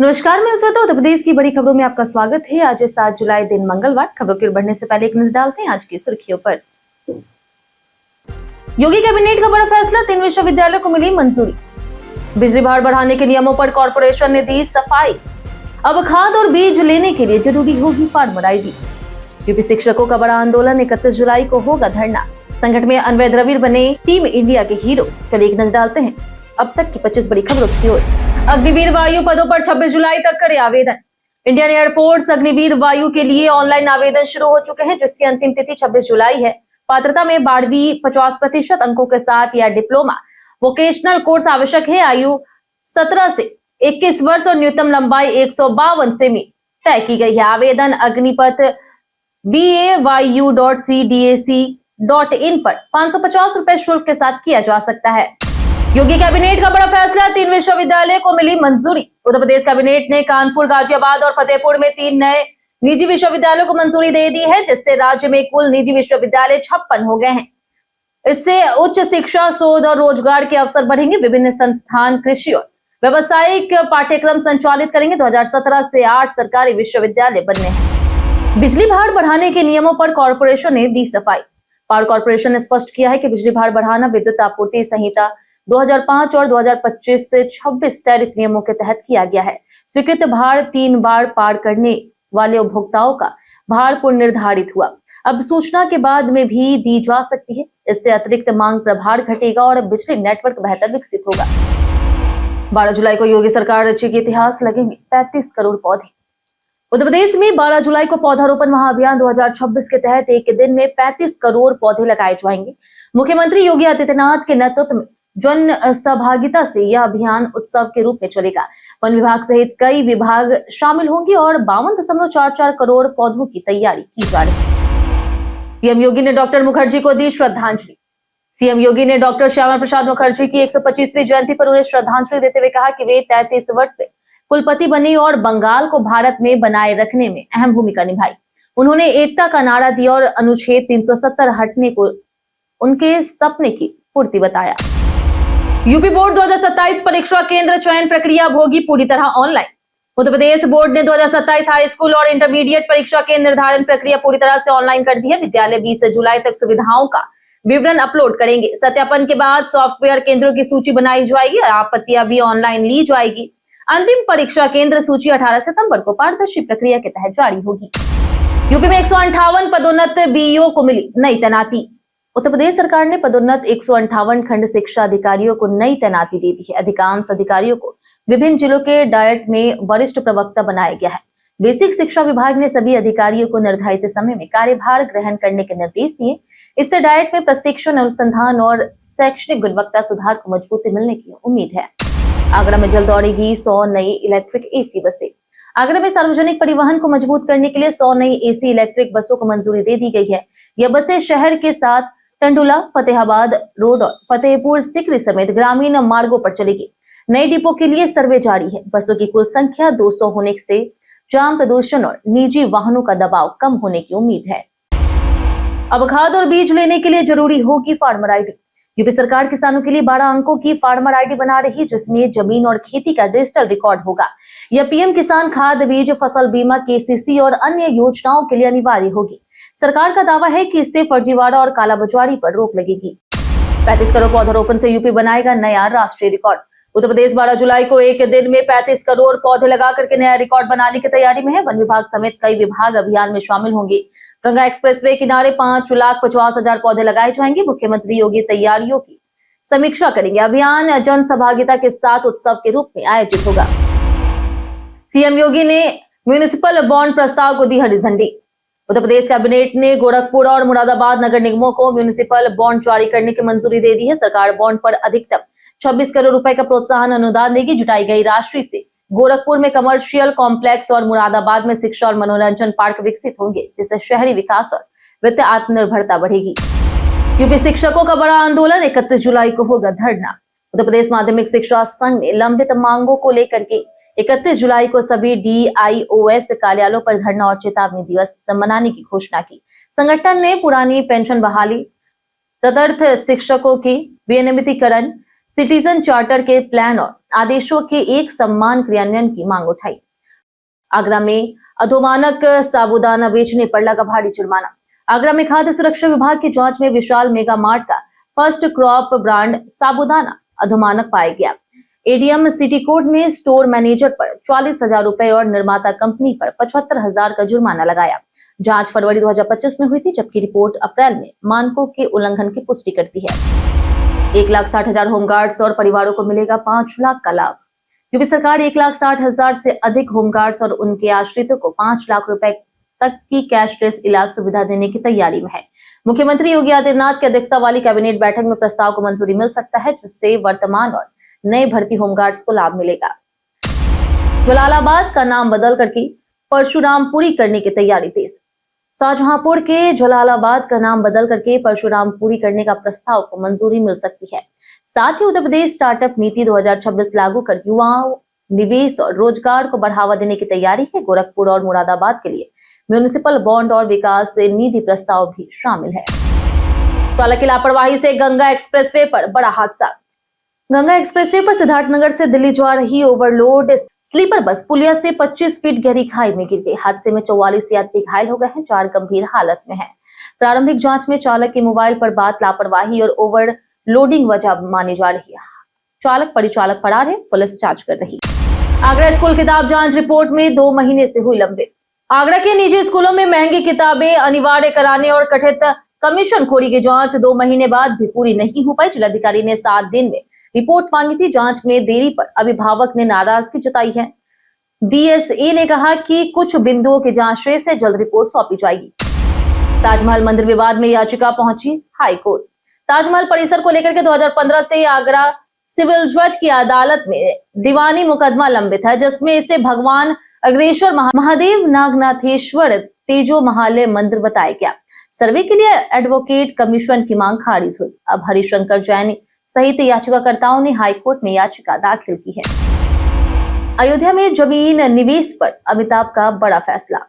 नमस्कार, मैं श्वेता। उत्तर प्रदेश की बड़ी खबरों में आपका स्वागत है। आज 7 जुलाई दिन मंगलवार। खबरों की ओर बढ़ने से पहले एक नजर डालते हैं आज की सुर्खियों पर। योगी कैबिनेट का बड़ा फैसला, 3 विश्वविद्यालयों को मिली मंजूरी। बिजली भार बढ़ाने के नियमों पर कॉर्पोरेशन ने दी सफाई। अब खाद और बीज लेने के लिए जरूरी होगी फार्मर आईडी। यूपी शिक्षकों का बड़ा आंदोलन, 31 जुलाई को होगा धरना। संकट में अनवय द्रविड़ बने टीम इंडिया के हीरो। चलिए एक नजर डालते हैं अब तक की 25 बड़ी खबरों की ओर। अग्निवीर वायु पदों पर 26 जुलाई तक करे आवेदन। इंडियन एयरफोर्स अग्निवीर वायु के लिए ऑनलाइन आवेदन शुरू हो चुके हैं, जिसकी अंतिम तिथि 26 जुलाई है। पात्रता में 12वीं 50% अंकों के साथ या डिप्लोमा वोकेशनल कोर्स आवश्यक है। आयु 17 से 21 वर्ष और न्यूनतम लंबाई 152 सेमी तय की गई है। आवेदन अग्निपथ bayu.cdac.in पर 550 रुपए शुल्क के साथ किया जा सकता है। योगी कैबिनेट का बड़ा फैसला, 3 विश्वविद्यालय को मिली मंजूरी। उत्तर प्रदेश कैबिनेट ने कानपुर, गाजियाबाद और फतेहपुर में 3 नए निजी विश्वविद्यालयों को मंजूरी दे दी है, जिससे राज्य में कुल निजी विश्वविद्यालय 56 हो गए हैं। इससे उच्च शिक्षा, शोध और रोजगार के अवसर बढ़ेंगे। विभिन्न संस्थान कृषि और व्यावसायिक पाठ्यक्रम संचालित करेंगे। 2017 से 8 सरकारी विश्वविद्यालय बनने हैं। बिजली भार बढ़ाने के नियमों पर कॉर्पोरेशन ने दी सफाई। पावर कॉर्पोरेशन ने स्पष्ट किया है कि बिजली भार बढ़ाना विद्युत आपूर्ति संहिता 2005 और 2025 से 26 टैरिफ नियमों के तहत किया गया है। स्वीकृत भार 3 बार पार करने वाले उपभोक्ताओं का भार पुनर्निर्धारित हुआ। अब सूचना के बाद में भी दी जा सकती है। इससे अतिरिक्त मांग प्रभार घटेगा और बिजली नेटवर्क बेहतर विकसित होगा। 12 जुलाई को योगी सरकार रचेगी इतिहास, लगेंगे 35 करोड़ पौधे। उत्तर प्रदेश में 12 जुलाई को पौधारोपण महाअभियान 2026 के तहत एक दिन में 35 करोड़ पौधे लगाए जाएंगे। मुख्यमंत्री योगी आदित्यनाथ के नेतृत्व में जन सहभागिता से यह अभियान उत्सव के रूप में चलेगा। वन विभाग सहित कई विभाग शामिल होंगे और 52.44 करोड़ पौधों की तैयारी की जा रही है। सीएम योगी ने डॉक्टर मुखर्जी को दी श्रद्धांजलि। सीएम योगी ने डॉक्टर श्यामा प्रसाद मुखर्जी की 125वीं जयंती पर उन्हें श्रद्धांजलि देते हुए कहा कि वे 33 वर्ष में कुलपति बने और बंगाल को भारत में बनाए रखने में अहम भूमिका निभाई। उन्होंने एकता का नारा दिया और अनुच्छेद 370 हटने को उनके सपने की पूर्ति बताया। यूपी बोर्ड 2027 परीक्षा केंद्र चयन प्रक्रिया होगी पूरी तरह ऑनलाइन। उत्तर प्रदेश बोर्ड ने 2027 हाई स्कूल और इंटरमीडिएट परीक्षा के निर्धारण प्रक्रिया पूरी तरह से ऑनलाइन कर दी है। विद्यालय 20 जुलाई तक सुविधाओं का विवरण अपलोड करेंगे। सत्यापन के बाद सॉफ्टवेयर केंद्रों की सूची बनाई जाएगी। आपत्तियां भी ऑनलाइन ली जाएगी। अंतिम परीक्षा केंद्र सूची 18 सितंबर को पारदर्शी प्रक्रिया के तहत जारी होगी। यूपी में 158 पदोन्नत बीईओ को मिली नई तैनाती। उत्तर प्रदेश सरकार ने पदोन्नत 158 खंड शिक्षा अधिकारियों को नई तैनाती दे दी है। अधिकांश अधिकारियों को विभिन्न जिलों के डायट में वरिष्ठ प्रवक्ता बनाया गया है। बेसिक शिक्षा विभाग ने सभी अधिकारियों को निर्धारित समय में कार्यभार ग्रहण करने के निर्देश दिए। इससे डायट में प्रशिक्षण, अनुसंधान और शैक्षणिक गुणवत्ता सुधार को मजबूती मिलने की उम्मीद है। आगरा में जल्द दौड़ेगी 100 नई इलेक्ट्रिक एसी बसें। आगरा में सार्वजनिक परिवहन को मजबूत करने के लिए 100 नई एसी इलेक्ट्रिक बसों को मंजूरी दे दी गई है। यह बसें शहर के साथ टंडुला, फतेहाबाद रोड और फतेहपुर सिकरी समेत ग्रामीण मार्गों पर चलेगी। नए डिपो के लिए सर्वे जारी है। बसों की कुल संख्या 200 होने से जाम, प्रदूषण और निजी वाहनों का दबाव कम होने की उम्मीद है। अब खाद और बीज लेने के लिए जरूरी होगी फार्मर आईडी। यूपी सरकार किसानों के लिए 12 अंकों की फार्मर आईडी बना रही है, जिसमें जमीन और खेती का डिजिटल रिकॉर्ड होगा। यह पीएम किसान खाद बीज, फसल बीमा, केसीसी और अन्य योजनाओं के लिए अनिवार्य होगी। सरकार का दावा है कि इससे फर्जीवाड़ा और कालाबाजारी पर रोक लगेगी। 35 करोड़ पौधारोपण से यूपी बनाएगा नया राष्ट्रीय रिकॉर्ड। उत्तर प्रदेश 12 जुलाई को एक दिन में 35 करोड़ पौधे लगा करके नया रिकॉर्ड बनाने की तैयारी में है। वन विभाग समेत कई विभाग अभियान में शामिल होंगे। गंगा एक्सप्रेसवे किनारे 5,50,000 पौधे लगाए जाएंगे। मुख्यमंत्री योगी तैयारियों की समीक्षा करेंगे। अभियान जन सहभागिता के साथ उत्सव के रूप में आयोजित होगा। सीएम योगी ने म्यूनिसिपल बॉन्ड प्रस्ताव को दी हरी झंडी। उत्तर प्रदेश कैबिनेट ने गोरखपुर और मुरादाबाद नगर निगमों को म्यूनिसिपल बॉन्ड जारी करने की मंजूरी दे दी है। सरकार बॉन्ड पर अधिकतम 26 करोड़ रुपए का प्रोत्साहन अनुदान देगी। जुटाई गई राशि से गोरखपुर में कमर्शियल कॉम्प्लेक्स और मुरादाबाद में शिक्षा और मनोरंजन पार्क विकसित होंगे, जिससे शहरी विकास और वित्तीय आत्मनिर्भरता बढ़ेगी। यूपी शिक्षकों का बड़ा आंदोलन, 31 जुलाई को होगा धरना। उत्तर प्रदेश माध्यमिक शिक्षा संघ ने लंबित मांगों को लेकर के 31 जुलाई को सभी DIOS कार्यालयों पर धरना और चेतावनी दिवस मनाने की घोषणा की। संगठन ने पुरानी पेंशन बहाली, तदर्थ शिक्षकों की विनियमितीकरण, सिटीजन चार्टर के प्लान और आदेशों के एक सम्मान क्रियान्वयन की मांग उठाई। आगरा में अधोमानक साबूदाना बेचने पर लगा भारी जुर्माना। आगरा में खाद्य सुरक्षा विभाग की जांच में विशाल मेगा मार्ट का फर्स्ट क्रॉप ब्रांड साबूदाना अधोमानक पाया गया। एडीएम सिटी कोर्ट ने स्टोर मैनेजर पर 40,000 रुपए और निर्माता कंपनी पर 75,000 का जुर्माना लगाया। जांच फरवरी 2025 में हुई थी, जबकि रिपोर्ट अप्रैल में मानकों के उल्लंघन की पुष्टि करती है। 1,60,000 होमगार्ड्स और परिवारों को मिलेगा 5 लाख का लाभ। यूपी सरकार 1,60,000 से अधिक होमगार्ड्स और उनके आश्रितों को 5 लाख रुपए तक की कैशलेस इलाज सुविधा देने की तैयारी में है। मुख्यमंत्री योगी आदित्यनाथ की अध्यक्षता वाली कैबिनेट बैठक में प्रस्ताव को मंजूरी मिल सकता है, जिससे वर्तमान और नए भर्ती होमगार्ड्स को लाभ मिलेगा। जलालाबाद का नाम बदल करके परशुरामपुरी करने की तैयारी तेज। शाहजहांपुर के जलालाबाद का नाम बदल करके परशुरामपुरी करने का प्रस्ताव को मंजूरी मिल सकती है। साथ ही उत्तर प्रदेश स्टार्टअप नीति 2026 लागू कर युवाओं, निवेश और रोजगार को बढ़ावा देने की तैयारी है। गोरखपुर और मुरादाबाद के लिए म्यूनिसिपल बॉन्ड और विकास निधि प्रस्ताव भी शामिल है। चालक की लापरवाही से गंगा एक्सप्रेसवे पर बड़ा हादसा। गंगा एक्सप्रेसवे पर सिद्धार्थनगर से दिल्ली जा रही ओवरलोड स्लीपर बस पुलिया से 25 फीट गहरी खाई में गिर गई। हादसे में 44 यात्री घायल हो गए हैं, 4 गंभीर हालत में हैं। प्रारंभिक जांच में चालक के मोबाइल पर बात लापरवाही और ओवरलोडिंग वजह मानी जा रही है। चालक परिचालक फरार है, पुलिस जांच कर रही। आगरा स्कूल किताब जांच रिपोर्ट में 2 महीने से हुई लंबित। आगरा के निजी स्कूलों में महंगी किताबें अनिवार्य कराने और कथित कमीशन खोरी की जांच 2 महीने बाद भी पूरी नहीं हो पाई। जिलाधिकारी ने 7 दिन में रिपोर्ट मांगी थी। जांच में देरी पर अभिभावक ने नाराजगी जताई है। बीएसए ने कहा कि कुछ बिंदुओं की जांच शेष है, जल्द रिपोर्ट सौंपी जाएगी। ताजमहल मंदिर विवाद में याचिका पहुंची हाई कोर्ट। ताजमहल परिसर को लेकर के 2015 से आगरा सिविल जज की अदालत में दीवानी मुकदमा लंबित है, जिसमें इसे भगवान अग्रेश्वर महादेव नागनाथेश्वर तेजो महालय मंदिर बताया गया। सर्वे के लिए एडवोकेट कमीशन की मांग खारिज हुई। अब हरिशंकर जैन सहित याचिकाकर्ताओं ने हाईकोर्ट में याचिका दाखिल की है। अयोध्या में जमीन निवेश पर अमिताभ का बड़ा फैसला।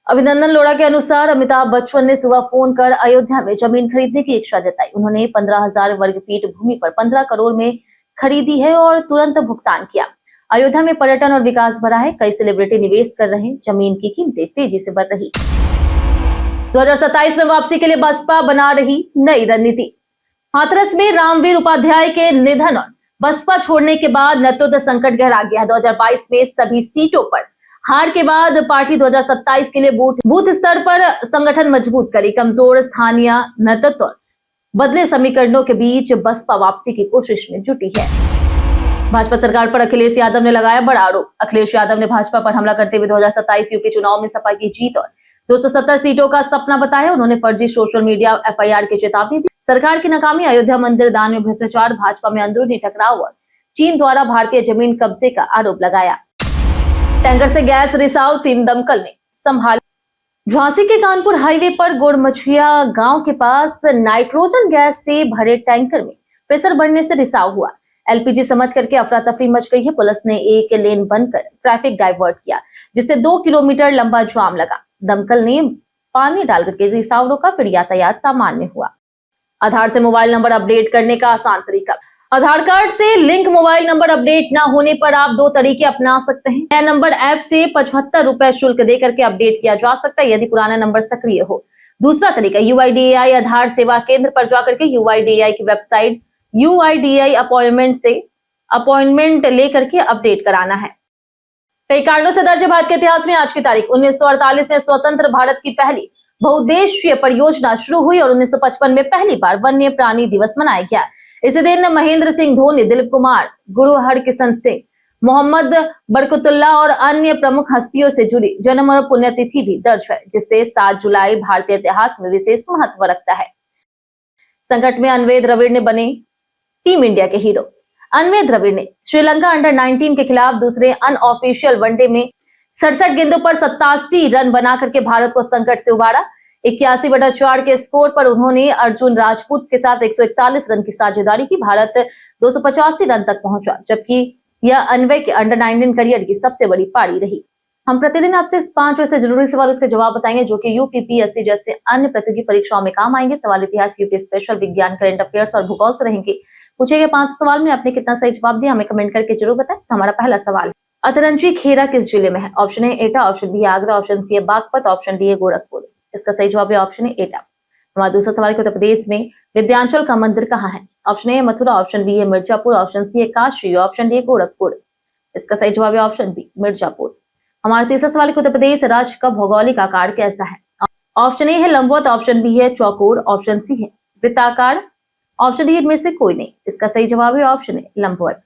अभिनंदन लोढ़ा के अनुसार अमिताभ बच्चन ने सुबह फोन कर अयोध्या में जमीन खरीदने की इच्छा जताई। उन्होंने 15,000 वर्ग फीट भूमि पर 15 करोड़ में खरीदी है और तुरंत भुगतान किया। अयोध्या में पर्यटन और विकास बढ़ा है, कई सेलिब्रिटी निवेश कर रहे हैं, जमीन की कीमतें तेजी से बढ़ रही। 2027 में वापसी के लिए बसपा बना रही नई रणनीति। हाथरस में रामवीर उपाध्याय के निधन और बसपा छोड़ने के बाद नेतृत्व संकट गहरा गया है। 2022 में सभी सीटों पर हार के बाद पार्टी 2027 के लिए बूथ स्तर पर संगठन मजबूत करी। कमजोर स्थानीय नेतृत्व और बदले समीकरणों के बीच बसपा वापसी की कोशिश में जुटी है। भाजपा सरकार पर अखिलेश यादव ने लगाया बड़ा आरोप। अखिलेश यादव ने भाजपा पर हमला करते हुए 2027 यूपी चुनाव में सपा की जीत और 270 सीटों का सपना बताया। उन्होंने फर्जी सोशल मीडिया एफआईआर की चेतावनी दी। सरकार की नाकामी, अयोध्या मंदिर दान में भ्रष्टाचार, भाजपा में अंदरूनी टकराव और चीन द्वारा भारतीय जमीन कब्जे का आरोप लगाया। टैंकर से गैस रिसाव, 3 दमकल ने संभाली। झांसी के कानपुर हाईवे पर गोड़मछिया गांव के पास नाइट्रोजन गैस से भरे टैंकर में प्रेशर बढ़ने से रिसाव हुआ। एलपीजी समझ करके अफरा तफरी मच गई है। पुलिस ने एक लेन बंद कर ट्रैफिक डाइवर्ट किया, जिससे 2 किलोमीटर लंबा जाम लगा। दमकल ने पानी डाल करके रिसाव रोका, फिर यातायात सामान्य हुआ। आधार से मोबाइल नंबर अपडेट करने का आसान तरीका। आधार कार्ड से लिंक मोबाइल नंबर अपडेट ना होने पर आप 2 तरीके अपना सकते हैं। नया नंबर ऐप से 75 रुपए शुल्क दे करके अपडेट किया जा सकता है, यदि पुराना नंबर सक्रिय हो। दूसरा तरीका UIDAI आधार सेवा केंद्र पर जाकर के UIDAI की वेबसाइट UIDAI अपॉइंटमेंट से अपॉइंटमेंट लेकर के अपडेट कराना है। कई कारणों से दर्ज भारत के इतिहास में आज की तारीख 1948 में स्वतंत्र भारत की पहली बहुउद्देशीय परियोजना शुरू हुई और 1955 में पहली बार वन्य प्राणी दिवस मनाया गया। इसी दिन महेंद्र सिंह धोनी, दिलीप कुमार, गुरु हरकिशन सिंह, मोहम्मद बरकतुल्लाह और अन्य प्रमुख हस्तियों से जुड़ी जन्म और पुण्यतिथि भी दर्ज है, जिससे 7 जुलाई भारतीय इतिहास में विशेष महत्व रखता है। संकट में अनवय द्रविड़ ने बने टीम इंडिया के हीरो। अनवय द्रविड़ ने श्रीलंका अंडर-19 के खिलाफ दूसरे अनऑफिशियल वनडे में 67 गेंदों पर 87 रन बना करके भारत को संकट से उबारा। 81/4 के स्कोर पर उन्होंने अर्जुन राजपूत के साथ 141 रन की साझेदारी की। भारत 285 रन तक पहुंचा, जबकि यह अनवय के अंडर-19 करियर की सबसे बड़ी पारी रही। हम प्रतिदिन आपसे 5 ऐसे जरूरी सवालों के जवाब बताएंगे जो कि यूपीपीएससी जैसे अन्य प्रतियोगी परीक्षाओं में काम आएंगे। सवाल इतिहास, यूपी स्पेशल, विज्ञान, करंट अफेयर्स और भूगोल से रहेंगे। पूछे गए 5 सवाल में आपने कितना सही जवाब दिया हमें कमेंट करके जरूर बताएं। तो हमारा पहला सवाल है, अतरंजी खेरा किस जिले में है? Option A Etah, option B Agra, option C Baghpat, option D Gorakhpur. इसका सही जवाब है ऑप्शन ए एटा। हमारा दूसरा सवाल है, उत्तर प्रदेश में विंध्याचल का मंदिर कहाँ है? Option A Mathura, option B है मिर्जापुर, ऑप्शन सी है काशी, ऑप्शन डी गोरखपुर। इसका सही जवाब है ऑप्शन बी मिर्जापुर। हमारा तीसरा सवाल है, उत्तर प्रदेश राज्य का भौगोलिक आकार कैसा है? ऑप्शन ए है लंबवत, ऑप्शन बी है चौकोर, ऑप्शन सी है वृत्ताकार, ऑप्शन डी में से कोई नहीं। इसका सही जवाब है ऑप्शन ए लंबवत।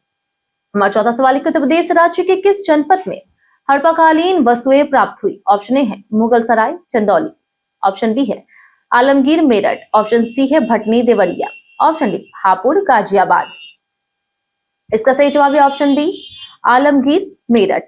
हमारा चौथा सवाल है, उत्तर प्रदेश राज्य के किस जनपद में हड़प्पाकालीन वस्तुएं प्राप्त हुई? ऑप्शन ए है मुगल सराय चंदौली, ऑप्शन बी है आलमगीर मेरठ, ऑप्शन सी है भटनी देवरिया, ऑप्शन डी हापुड़ गाजियाबाद। इसका सही जवाब है ऑप्शन डी आलमगीर मेरठ।